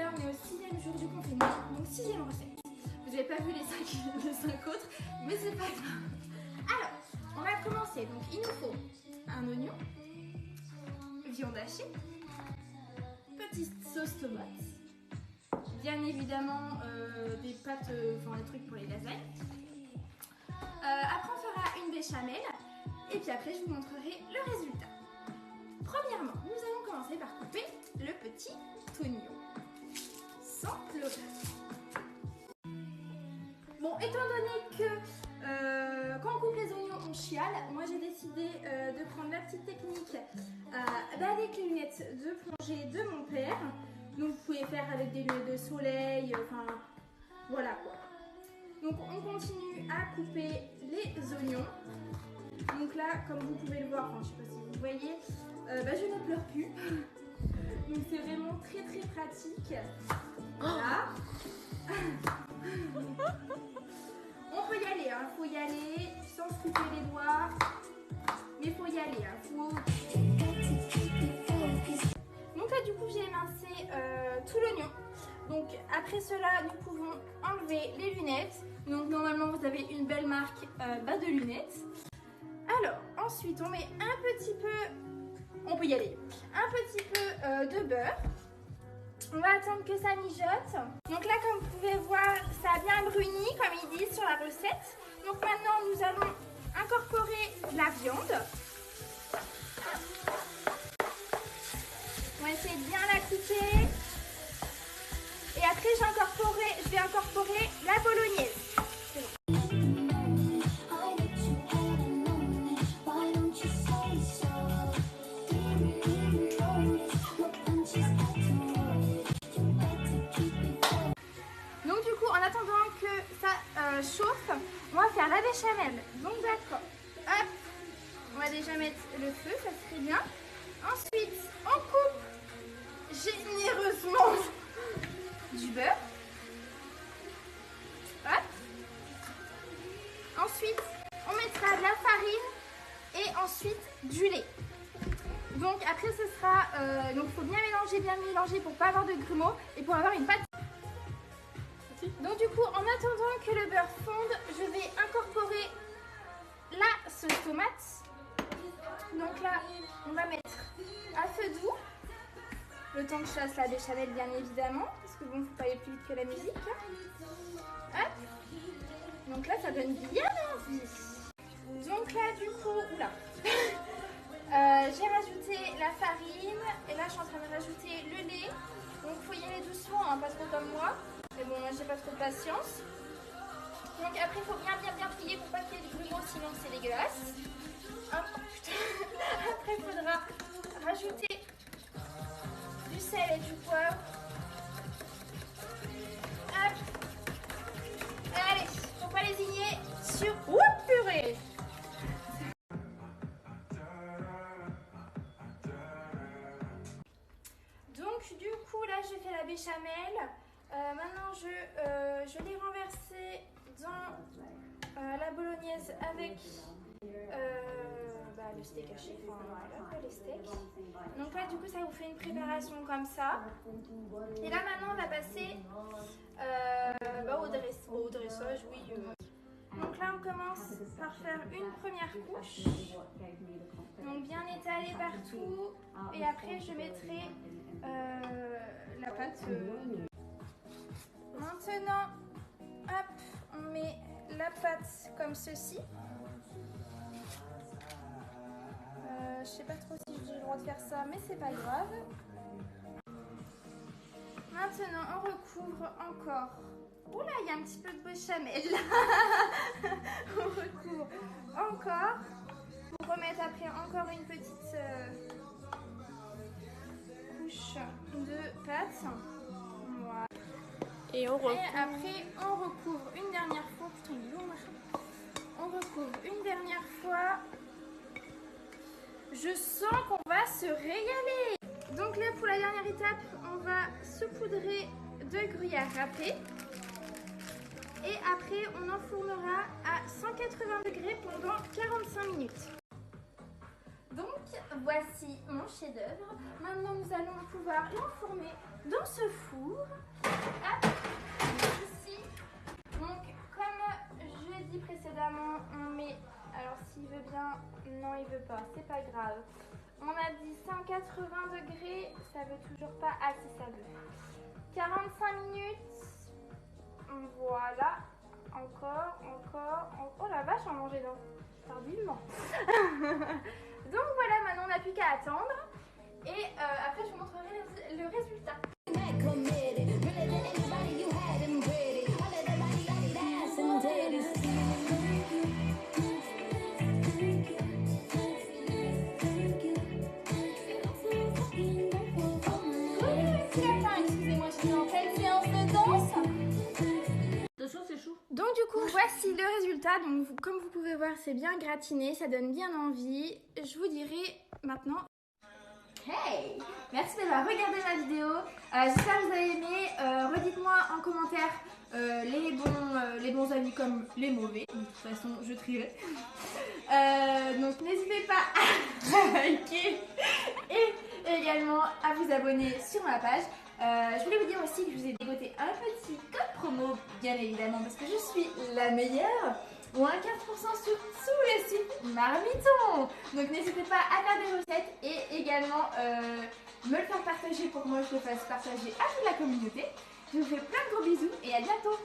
là on est au 6e jour du confinement, donc 6e recette. Vous n'avez pas vu les 5 autres, mais c'est pas grave. Alors, on va commencer. Donc il nous faut un oignon, viande hachée, petite sauce tomate, bien évidemment des pâtes, enfin des trucs pour les lasagnes. Après on fera une béchamel et puis après je vous montrerai le résultat. Premièrement, nous allons commencer par couper le petit oignon sans pleurer. Bon, étant donné que quand on coupe les oignons on chiale, moi j'ai décidé de prendre la petite technique avec les lunettes de plongée de mon père. Donc vous pouvez faire avec des lunettes de soleil, enfin voilà quoi. Donc on continue à couper les oignons. Donc là, comme vous pouvez le voir, enfin, je ne sais pas si vous voyez, je ne pleure plus. Donc c'est vraiment très très pratique. Voilà. On peut y aller, hein. Faut y aller sans se couper les doigts. Mais faut y aller, hein. Donc là du coup j'ai émincé tout l'oignon. Donc après cela nous pouvons enlever les lunettes. Donc normalement vous avez une belle marque de lunettes. Alors ensuite on met un petit peu, on peut y aller, un petit peu de beurre. On va attendre que ça mijote. Donc là comme vous pouvez voir ça a bien bruni comme ils disent sur la recette. Donc maintenant nous allons incorporer la viande. On va essayer de bien la couper. Et après je vais incorporer la bolognaise. Donc du coup en attendant que ça chauffe, on va faire la béchamel. Donc d'accord, hop, on va déjà mettre le feu, ça serait bien. Ensuite on coupe généreusement du beurre. Hop. Ensuite, on mettra de la farine et ensuite du lait. Donc après ce sera, donc faut bien mélanger pour pas avoir de grumeaux et pour avoir une pâte. Donc du coup, en attendant que le beurre fonde, je vais incorporer la sauce tomate. Donc là, on va mettre à feu doux. Le temps que je fasse la béchamel bien évidemment, parce que bon, faut pas aller plus vite que la musique. Hop. Donc là, ça donne bien envie. Donc là, du coup, oula. J'ai rajouté la farine et là, je suis en train de rajouter le lait. Donc faut y aller doucement, hein, pas trop comme moi. Mais bon, moi, j'ai pas trop de patience. Donc après, il faut bien plier pour pas qu'il y ait de grumeaux, sinon c'est dégueulasse. Hop. Après, il faudra rajouter du sel et du poivre. Hop. Allez, faut pas lésigner sur... Ouh, purée. Donc du coup là j'ai fait la béchamel. Maintenant je l'ai renversée dans la bolognaise avec le steak haché, enfin les steaks. Donc là du coup ça vous fait une préparation comme ça. Et là maintenant on va passer au dressage, oui. Donc là on commence par faire une première couche. Donc bien étalée partout. Et après je mettrai la pâte. Maintenant, hop, on met la pâte comme ceci. Je sais pas trop si j'ai le droit de faire ça, mais c'est pas grave. Maintenant, on recouvre encore. Oula, il y a un petit peu de béchamel là. On recouvre encore. Pour remettre après encore une petite couche de pâte. Voilà. Et on recouvre. Et après, on recouvre une dernière fois. Putain, il est long, machin. On recouvre une dernière fois. Je sens qu'on va se régaler. Donc là, pour la dernière étape, on va saupoudrer de gruyère râpée. Et après, on enfournera à 180 degrés pendant 45 minutes. Donc, voici mon chef-d'œuvre. Maintenant nous allons pouvoir l'enfourner dans ce four. Hop, ici. Donc comme je l'ai dit précédemment, on met, alors s'il veut bien, non il veut pas, c'est pas grave. On a dit 180 degrés, ça veut toujours pas, ah si ça veut. 45 minutes, voilà, encore, oh la vache, on mangeait donc tardivement. Donc voilà, maintenant on n'a plus qu'à attendre et après je vous montrerai le résultat. Excusez-moi, je suis en pleine séance de danse. Attention, c'est chaud. Donc du coup, voici le résultat. Donc comme vous pouvez voir, c'est bien gratiné, ça donne bien envie. Je vous dirai maintenant. Hey! Merci d'avoir regardé ma vidéo. J'espère que vous avez aimé. Redites-moi en commentaire les bons avis comme les mauvais. De toute façon, je trierai. Donc n'hésitez pas à liker et également à vous abonner sur ma page. Je voulais vous dire aussi que je vous ai dégoté un petit code promo, bien évidemment, parce que je suis la meilleure, ou un 15% sur tous les sites Marmiton. Donc n'hésitez pas à faire des recettes et également me le faire partager pour que moi je le fasse partager à toute la communauté. Je vous fais plein de gros bisous et à bientôt.